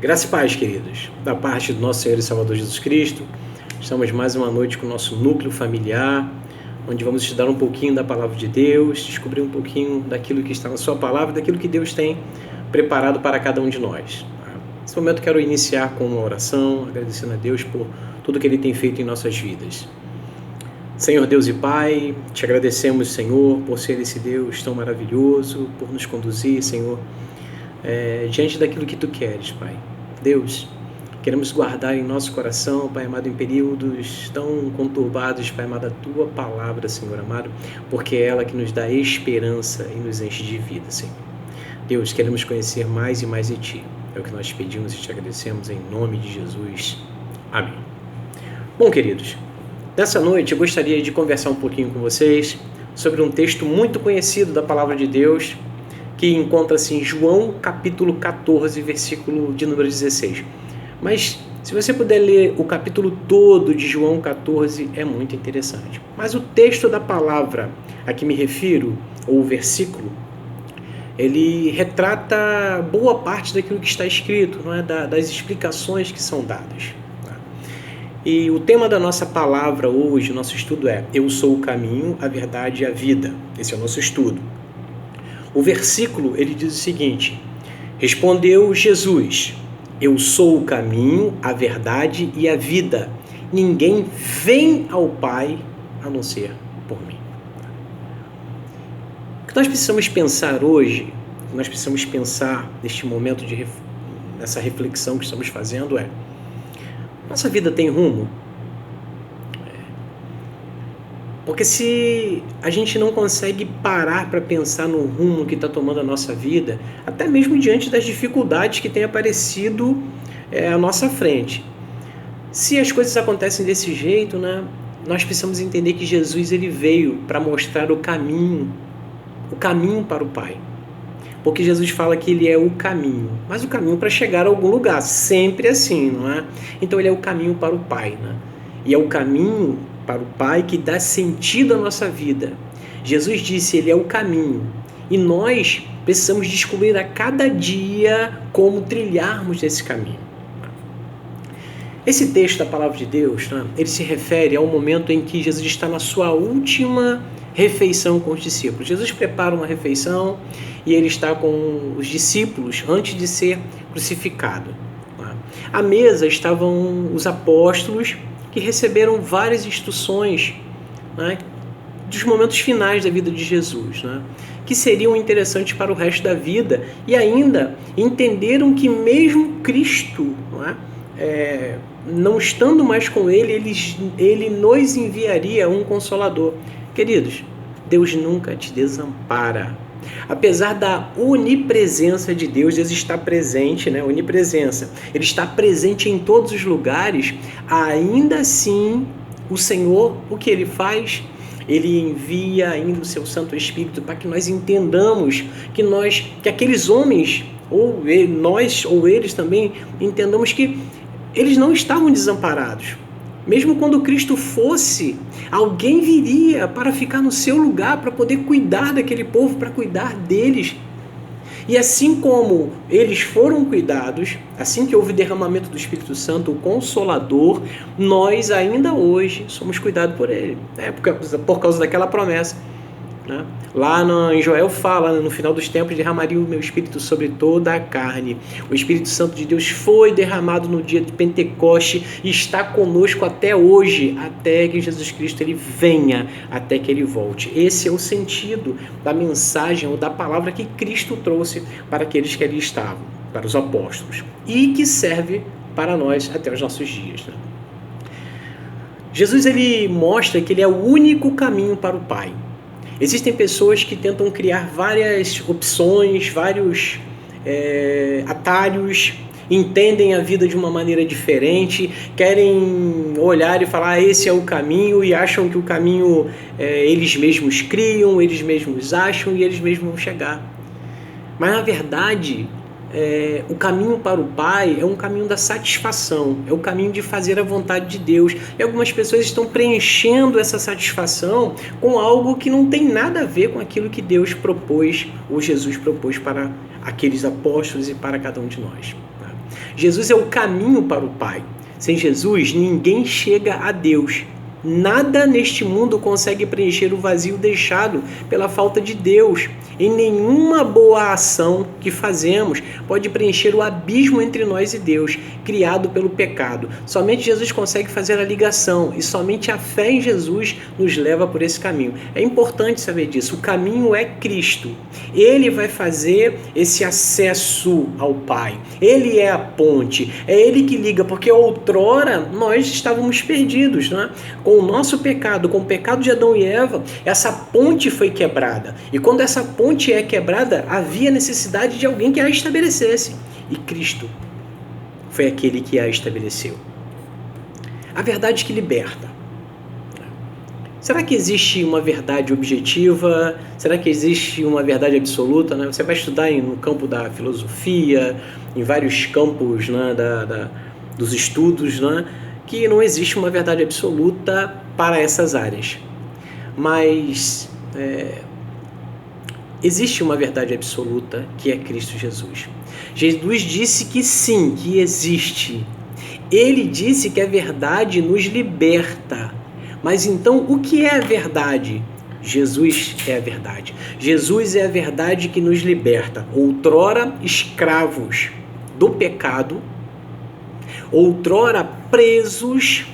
Graça e paz, queridos, da parte do nosso Senhor e Salvador Jesus Cristo. Estamos mais uma noite com o nosso núcleo familiar, onde vamos estudar um pouquinho da Palavra de Deus, descobrir um pouquinho daquilo que está na sua Palavra, daquilo que Deus tem preparado para cada um de nós. Nesse momento quero iniciar com uma oração, agradecendo a Deus por tudo que Ele tem feito em nossas vidas. Senhor Deus e Pai, te agradecemos, Senhor, por ser esse Deus tão maravilhoso, por nos conduzir, Senhor, diante daquilo que Tu queres, Pai. Deus, queremos guardar em nosso coração, Pai amado, em períodos tão conturbados, Pai amado, a Tua Palavra, Senhor amado, porque é ela que nos dá esperança e nos enche de vida, Senhor. Deus, queremos conhecer mais e mais de Ti. É o que nós pedimos e te agradecemos em nome de Jesus. Amém. Bom, queridos, nessa noite eu gostaria de conversar um pouquinho com vocês sobre um texto muito conhecido da Palavra de Deus, que encontra-se em João capítulo 14, versículo de número 16. Mas se você puder ler o capítulo todo de João 14, é muito interessante. Mas o texto da palavra a que me refiro, ou o versículo, ele retrata boa parte daquilo que está escrito, não é? Das explicações que são dadas. E o tema da nossa palavra hoje, nosso estudo é: Eu sou o caminho, a verdade e a vida. Esse é o nosso estudo. O versículo, ele diz o seguinte: Respondeu Jesus: Eu sou o caminho, a verdade e a vida. Ninguém vem ao Pai a não ser por mim. O que nós precisamos pensar hoje, o que nós precisamos pensar neste momento, nessa reflexão que estamos fazendo é: nossa vida tem rumo? Porque se a gente não consegue parar para pensar no rumo que está tomando a nossa vida, até mesmo diante das dificuldades que têm aparecido à nossa frente, se as coisas acontecem desse jeito, né, nós precisamos entender que Jesus ele veio para mostrar o caminho para o Pai. Porque Jesus fala que ele é o caminho, mas o caminho para chegar a algum lugar, sempre assim, não é? Então ele é o caminho para o Pai, né? E é o caminho para o Pai que dá sentido à nossa vida. Jesus disse, ele é o caminho. E nós precisamos descobrir a cada dia como trilharmos esse caminho. Esse texto da Palavra de Deus, né, ele se refere ao momento em que Jesus está na sua última refeição com os discípulos. Jesus prepara uma refeição e ele está com os discípulos antes de ser crucificado. À mesa estavam os apóstolos que receberam várias instruções, né, dos momentos finais da vida de Jesus, né, que seriam interessantes para o resto da vida, e ainda entenderam que mesmo Cristo, não estando mais com ele nos enviaria um Consolador. Queridos, Deus nunca te desampara. Apesar da onipresença de Deus, Deus está presente, né? Onipresença. Ele está presente em todos os lugares, ainda assim, o Senhor, o que Ele faz? Ele envia ainda o seu Santo Espírito para que nós entendamos que aqueles homens, ou nós, ou eles também, entendamos que eles não estavam desamparados. Mesmo quando Cristo fosse, alguém viria para ficar no seu lugar, para poder cuidar daquele povo, para cuidar deles. E assim como eles foram cuidados, assim que houve derramamento do Espírito Santo, o Consolador, nós ainda hoje somos cuidados por Ele. Por causa daquela promessa. Né? Lá em Joel fala, no final dos tempos, derramaria o meu Espírito sobre toda a carne. O Espírito Santo de Deus foi derramado no dia de Pentecoste e está conosco até hoje, até que Jesus Cristo ele venha, até que ele volte. Esse é o sentido da mensagem ou da palavra que Cristo trouxe para aqueles que ali estavam, para os apóstolos, e que serve para nós até os nossos dias. Né? Jesus ele mostra que ele é o único caminho para o Pai. Existem pessoas que tentam criar várias opções, vários atalhos, entendem a vida de uma maneira diferente, querem olhar e falar, esse é o caminho, e acham que o caminho eles mesmos criam, eles mesmos acham e eles mesmos vão chegar. Mas na verdade, o caminho para o Pai é um caminho da satisfação, é o caminho de fazer a vontade de Deus. E algumas pessoas estão preenchendo essa satisfação com algo que não tem nada a ver com aquilo que Deus propôs, ou Jesus propôs para aqueles apóstolos e para cada um de nós. Jesus é o caminho para o Pai. Sem Jesus, ninguém chega a Deus. Nada neste mundo consegue preencher o vazio deixado pela falta de Deus. E nenhuma boa ação que fazemos pode preencher o abismo entre nós e Deus, criado pelo pecado. Somente Jesus consegue fazer a ligação e somente a fé em Jesus nos leva por esse caminho. É importante saber disso. O caminho é Cristo. Ele vai fazer esse acesso ao Pai. Ele é a ponte. É Ele que liga, porque outrora nós estávamos perdidos, não é? Com o nosso pecado, com o pecado de Adão e Eva, essa ponte foi quebrada. E quando essa ponte é quebrada, havia necessidade de alguém que a estabelecesse. E Cristo foi aquele que a estabeleceu. A verdade que liberta. Será que existe uma verdade objetiva? Será que existe uma verdade absoluta? Né? Você vai estudar no campo da filosofia, em vários campos, né, dos estudos, né, que não existe uma verdade absoluta para essas áreas. Mas existe uma verdade absoluta, que é Cristo Jesus. Jesus disse que sim, que existe. Ele disse que a verdade nos liberta. Mas então, o que é a verdade? Jesus é a verdade. Jesus é a verdade que nos liberta. Outrora escravos do pecado, outrora presos,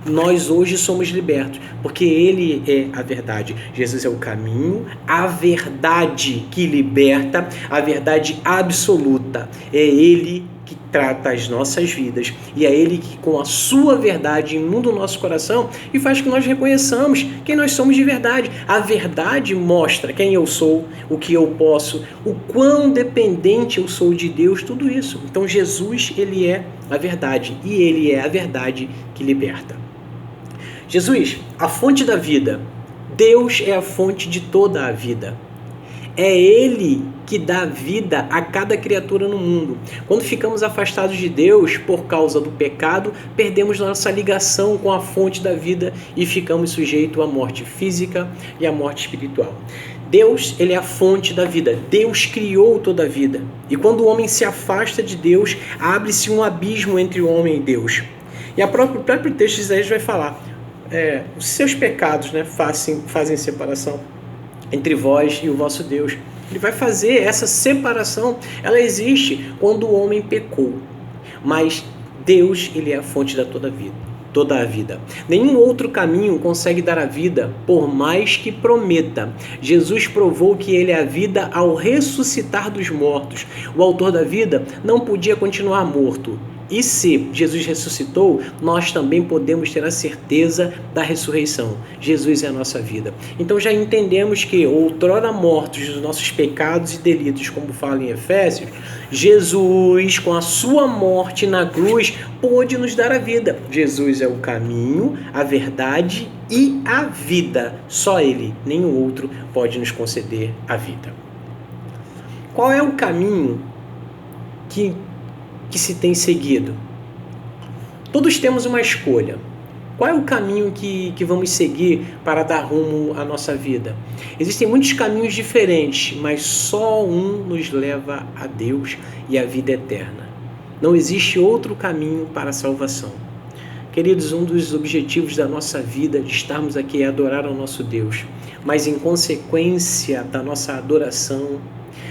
nós hoje somos libertos, porque Ele é a verdade. Jesus é o caminho, a verdade que liberta, a verdade absoluta. É Ele que trata as nossas vidas e é Ele que, com a sua verdade, inunda o nosso coração e faz que nós reconheçamos quem nós somos de verdade. A verdade mostra quem eu sou, o que eu posso, o quão dependente eu sou de Deus, tudo isso. Então Jesus, Ele é a verdade e Ele é a verdade que liberta. Jesus, a fonte da vida. Deus é a fonte de toda a vida. É Ele que dá vida a cada criatura no mundo. Quando ficamos afastados de Deus por causa do pecado, perdemos nossa ligação com a fonte da vida e ficamos sujeitos à morte física e à morte espiritual. Deus, Ele é a fonte da vida. Deus criou toda a vida. E quando o homem se afasta de Deus, abre-se um abismo entre o homem e Deus. E o próprio texto de Isaías vai falar, os seus pecados, né, fazem separação entre vós e o vosso Deus. Ele vai fazer essa separação, ela existe quando o homem pecou. Mas Deus, Ele é a fonte da toda a vida. Nenhum outro caminho consegue dar a vida, por mais que prometa. Jesus provou que Ele é a vida ao ressuscitar dos mortos. O autor da vida não podia continuar morto. E se Jesus ressuscitou, nós também podemos ter a certeza da ressurreição. Jesus é a nossa vida. Então já entendemos que, outrora mortos dos nossos pecados e delitos, como fala em Efésios, Jesus, com a sua morte na cruz, pôde nos dar a vida. Jesus é o caminho, a verdade e a vida. Só Ele, nenhum outro, pode nos conceder a vida. Qual é o caminho que se tem seguido? Todos temos uma escolha. Qual é o caminho que vamos seguir para dar rumo à nossa vida? Existem muitos caminhos diferentes, mas só um nos leva a Deus e à vida eterna. Não existe outro caminho para a salvação. Queridos, um dos objetivos da nossa vida, de estarmos aqui, é adorar ao nosso Deus. Mas em consequência da nossa adoração,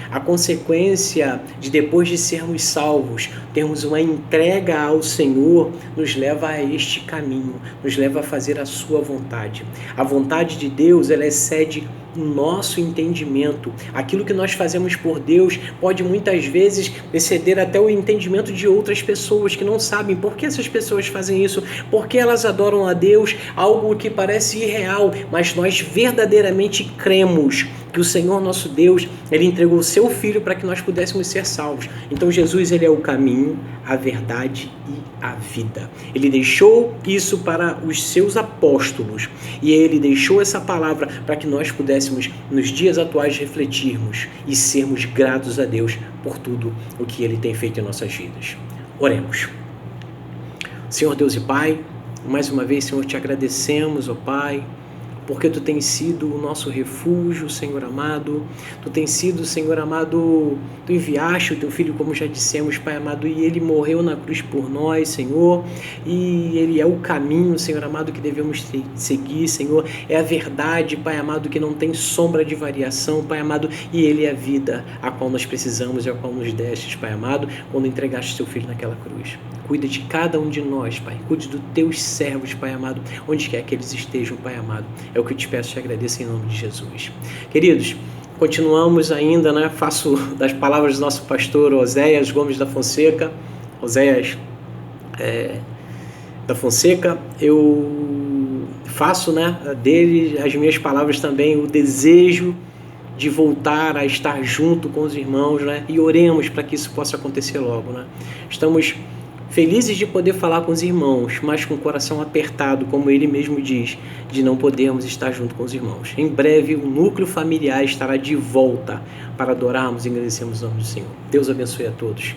a consequência de, depois de sermos salvos, termos uma entrega ao Senhor, nos leva a este caminho, nos leva a fazer a sua vontade. A vontade de Deus, ela excede o nosso entendimento. Aquilo que nós fazemos por Deus pode muitas vezes exceder até o entendimento de outras pessoas que não sabem por que essas pessoas fazem isso, porque elas adoram a Deus, algo que parece irreal, mas nós verdadeiramente cremos que o Senhor nosso Deus, Ele entregou o seu Filho para que nós pudéssemos ser salvos. Então Jesus, Ele é o caminho, a verdade e a vida. Ele deixou isso para os seus apóstolos e Ele deixou essa palavra para que nós pudéssemos, nos dias atuais, refletirmos e sermos gratos a Deus por tudo o que Ele tem feito em nossas vidas. Oremos. Senhor Deus e Pai, mais uma vez, Senhor, te agradecemos, ó Pai, porque Tu tens sido o nosso refúgio, Senhor amado. Tu tens sido, Senhor amado, Tu enviaste o Teu Filho, como já dissemos, Pai amado, e Ele morreu na cruz por nós, Senhor, e Ele é o caminho, Senhor amado, que devemos seguir, Senhor, é a verdade, Pai amado, que não tem sombra de variação, Pai amado, e Ele é a vida a qual nós precisamos e a qual nos destes, Pai amado, quando entregaste Teu Filho naquela cruz. Cuida de cada um de nós, Pai, cuide dos Teus servos, Pai amado, onde quer que eles estejam, Pai amado, é o que eu te peço e te agradeço em nome de Jesus. Queridos, continuamos ainda, né? Faço das palavras do nosso pastor Oséias Gomes da Fonseca, da Fonseca, eu faço, né, dele as minhas palavras também, o desejo de voltar a estar junto com os irmãos, né? E oremos para que isso possa acontecer logo, né? Estamos felizes de poder falar com os irmãos, mas com o coração apertado, como ele mesmo diz, de não podermos estar junto com os irmãos. Em breve, o núcleo familiar estará de volta para adorarmos e agradecermos o nome do Senhor. Deus abençoe a todos.